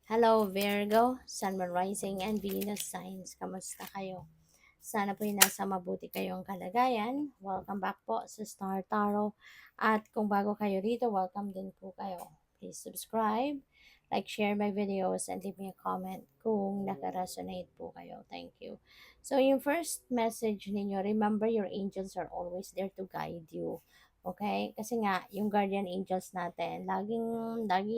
Hello Virgo, Sun, Moon, Rising, and Venus signs. Kamusta kayo? Sana po nasa mabuti kayong kalagayan. Welcome back po sa Star Tarot. At kung bago kayo rito, welcome din po kayo. Please subscribe, like, share my videos, and leave me a comment kung naka-resonate po kayo. Thank you. So yung first message ninyo, remember your angels are always there to guide you. Okay? Kasi nga, yung guardian angels natin, lagi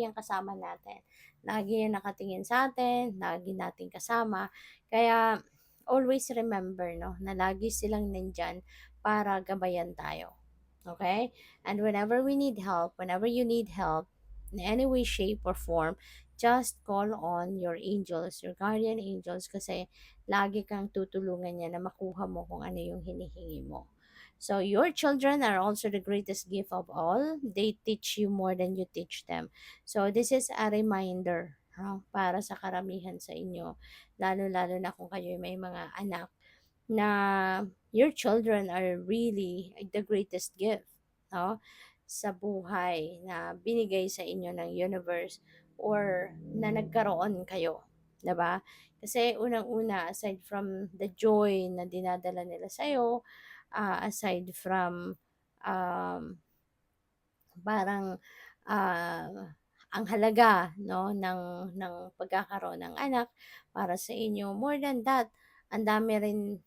yung kasama natin. Lagi yung nakatingin sa atin, lagi nating kasama. Kaya, always remember, no, na lagi silang nandyan para gabayan tayo. Okay? And whenever you need help, in any way, shape, or form, just call on your angels, your guardian angels, kasi lagi kang tutulungan niya na makuha mo kung ano yung hinihingi mo. So, your children are also the greatest gift of all. They teach you more than you teach them. So, this is a reminder, para sa karamihan sa inyo, lalo-lalo na kung kayo may mga anak, na your children are really the greatest gift, no? Sa buhay na binigay sa inyo ng universe or na nagkaroon kayo, 'di ba? Kasi unang-una, aside from the joy na dinadala nila sa iyo, aside from um, parang ang halaga, no, ng pagkakaroon ng anak para sa inyo, more than that, ang dami rin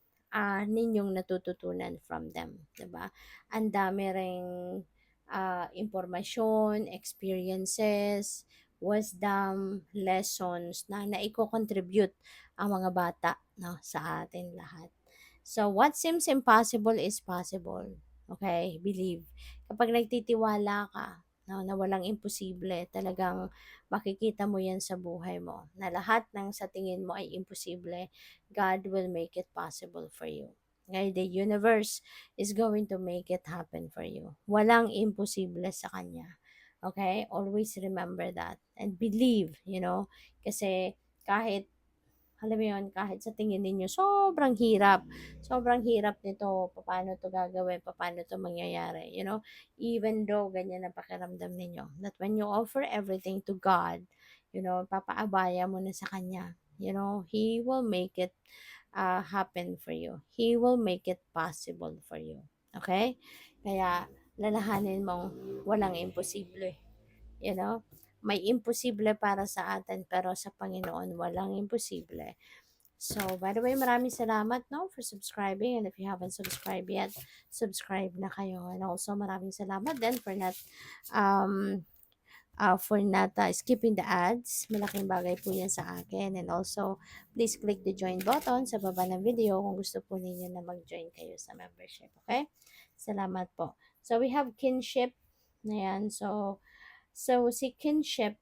ninyong natututunan from them, 'di ba? Ang dami ring impormasyon, experiences, wisdom, lessons na naiko-contribute ang mga bata, no, sa atin lahat. So what seems impossible is possible. Okay? Believe. Kapag nagtitiwala ka, no, na walang imposible, talagang makikita mo yan sa buhay mo. Na lahat ng sa tingin mo ay imposible, God will make it possible for you. Okay? The universe is going to make it happen for you. Walang imposible sa Kanya. Okay? Always remember that. And believe, kasi kahit alam mo yun, kahit sa tingin ninyo, sobrang hirap nito, paano to gagawin, paano to mangyayari, even though ganyan ang pakiramdam ninyo, that when you offer everything to God, papaabaya mo na sa Kanya, He will make it happen for you. He will make it possible for you. Okay? Kaya, lalahanin mong walang imposible. You know? May imposible para sa atin, pero sa Panginoon, walang imposible. So, by the way, maraming salamat, no, for subscribing. And if you haven't subscribed yet, subscribe na kayo. And also, maraming salamat din um, for not skipping the ads. Malaking bagay po yan sa akin. And also, please click the join button sa baba ng video kung gusto po ninyo na mag-join kayo sa membership. Okay? Salamat po. So, we have kinship. Ayan. So si kinship,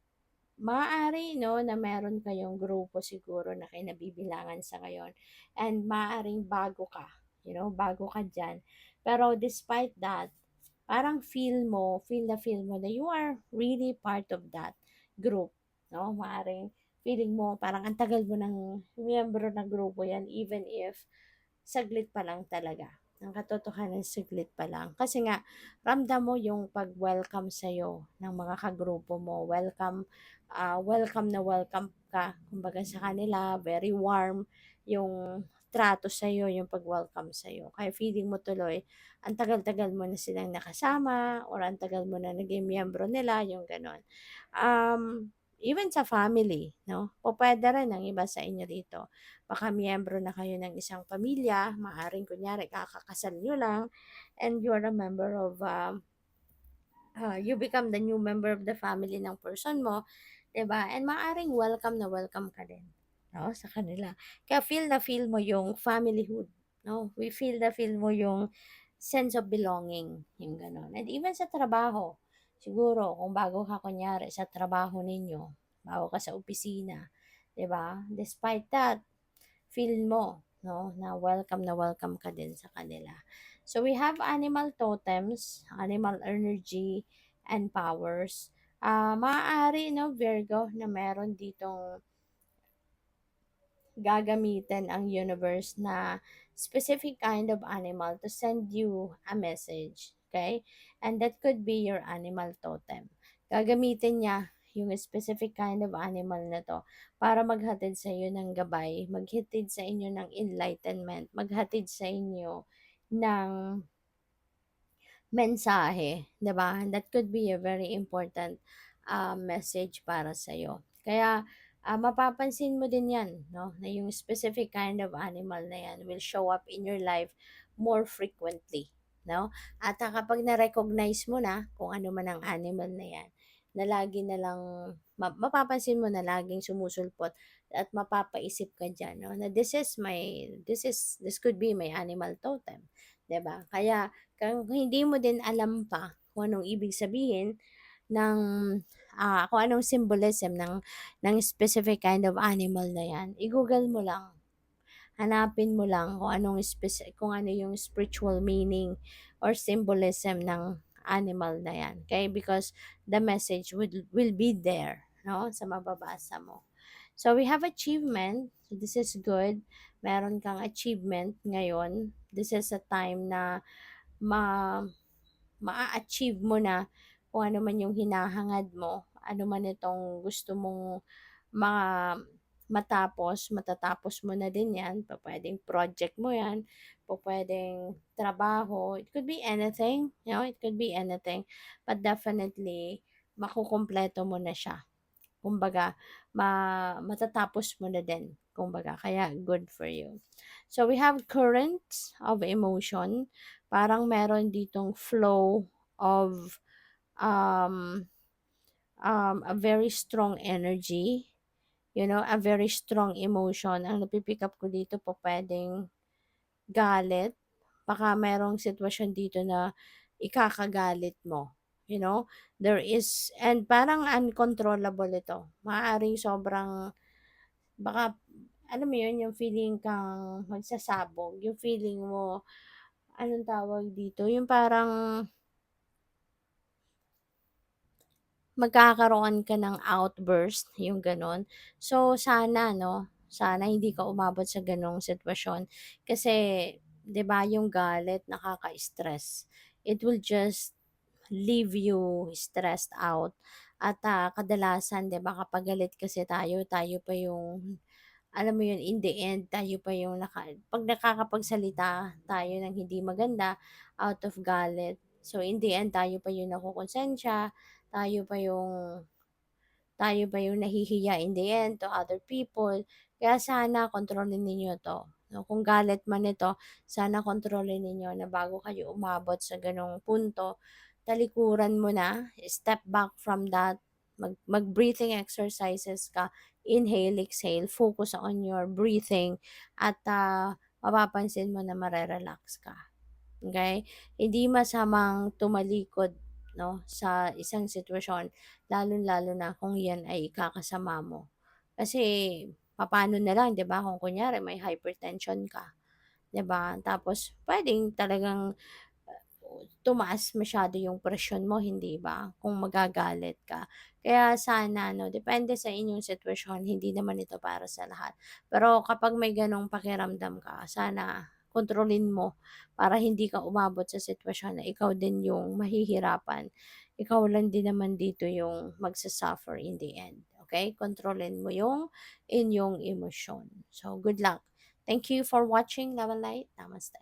maaari, no, na meron kayong grupo siguro na kinabibilangan sa ngayon. And maaaring bago ka, bago ka dyan. Pero despite that, parang feel mo na you are really part of that group. No? Maaaring feeling mo, parang ang tagal mo ng miyembro ng grupo yan, even if saglit pa lang talaga. Ang katotohanan, saglit pa lang. Kasi nga, ramdam mo yung pag-welcome sa'yo ng mga kagrupo mo. Welcome na welcome ka. Kumbaga sa kanila, very warm yung trato sa'yo, yung pag-welcome sa'yo. Kaya feeling mo tuloy, ang tagal-tagal mo na silang nakasama or ang tagal mo na naging miyembro nila, yung ganon. Even sa family, no? O pwede rin ang iba sa inyo dito. Baka miyembro na kayo ng isang pamilya, maaring kunyari kakakasal nyo lang, and you're a member of, you become the new member of the family ng person mo, 'di ba? And maaring welcome na welcome ka din, no, sa kanila. Kaya feel na feel mo yung familyhood, no? We feel na feel mo yung sense of belonging, yung gano'n. And even sa trabaho, siguro kung bago ka kunyari sa trabaho ninyo, bago ka sa opisina, 'di ba? Despite that, feel mo, no, na welcome ka din sa kanila. So we have animal totems, animal energy, and powers. Maaari, no, Virgo, na meron ditong gagamitin ang universe na specific kind of animal to send you a message. Okay? And that could be your animal totem. Gagamitin niya yung specific kind of animal na 'to para maghatid sa iyo ng gabay, maghatid sa inyo ng enlightenment, maghatid sa inyo ng mensahe, 'di ba? That could be a very important, message para sa'yo. Kaya, mapapansin mo din 'yan 'no, na yung specific kind of animal na 'yan will show up in your life more frequently, 'no? At, kapag na-recognize mo na kung ano man ang animal na 'yan, na lagi na lang mapapansin mo na laging sumusulpot at mapapaisip ka diyan 'no, na this could be my animal totem, 'di ba? Kaya kung hindi mo din alam pa kung anong ibig sabihin ng, kung anong symbolism ng specific kind of animal na 'yan, i-Google mo lang. Hanapin mo lang kung ano yung spiritual meaning or symbolism ng animal na 'yan, okay? Because the message will be there, 'no, sa mababasa mo. So we have achievement. So this is good. Meron kang achievement ngayon. This is a time na ma maa-achieve mo na kung ano man yung hinahangad mo, ano man itong gusto mong ma matatapos mo na din 'yan, pupuwedeng project mo 'yan, pupuwedeng trabaho, it could be anything, it could be anything, but definitely makukumpleto mo na siya. Kumbaga matatapos mo na din, kumbaga kaya good for you. So we have currents of emotion, parang meron ditong flow of, um, a very strong energy, a very strong emotion. Ang napi-pick up ko dito po puwedeng galit, baka merong sitwasyon dito na ikakagalit mo, you know? There is and parang uncontrollable ito. Maaaring sobrang baka alam mo 'yun, yung feeling kang magsasabog, yung feeling mo, anong tawag dito, yung parang magkakaroon ka ng outburst, yung gano'n. So, sana 'no, sana hindi ka umabot sa gano'ng sitwasyon kasi 'di ba yung galit nakaka-stress. It will just leave you stressed out at, kadalasan 'di ba kapag galit kasi tayo, tayo pa yung alam mo yun, in the end tayo pa yung 'pag nakakapagsalita tayo ng hindi maganda out of galit, so in the end tayo pa yung nakokonsensya, tayo pa yung nahihiya in the end to other people. Kaya sana kontrolin ninyo 'to, 'no, kung galit man ito, sana kontrolin ninyo na bago kayo umabot sa gano'ng punto, talikuran mo na, step back from that, mag-breathing exercises ka, inhale, exhale, focus on your breathing at, mapapansin mo na mare-relax ka. Okay? Hindi masamang tumalikod 'no, sa isang sitwasyon, lalong-lalo na kung 'yan ay ikakasama mo. Kasi papaano na lang 'di ba kung kunyari may hypertension ka, 'di ba? Tapos puwedeng talagang tumaas masyado yung presyon mo, hindi ba, kung magagalit ka. Kaya sana 'no, depende sa inyong sitwasyon, hindi naman ito para sa lahat. Pero kapag may gano'ng pakiramdam ka, sana kontrolin mo para hindi ka umabot sa sitwasyon na ikaw din yung mahihirapan. Ikaw lang din naman dito yung magsa-suffer in the end, okey? Kontrolin mo yung inyong emosyon. So, good luck. Thank you for watching. Love and light. Namaste.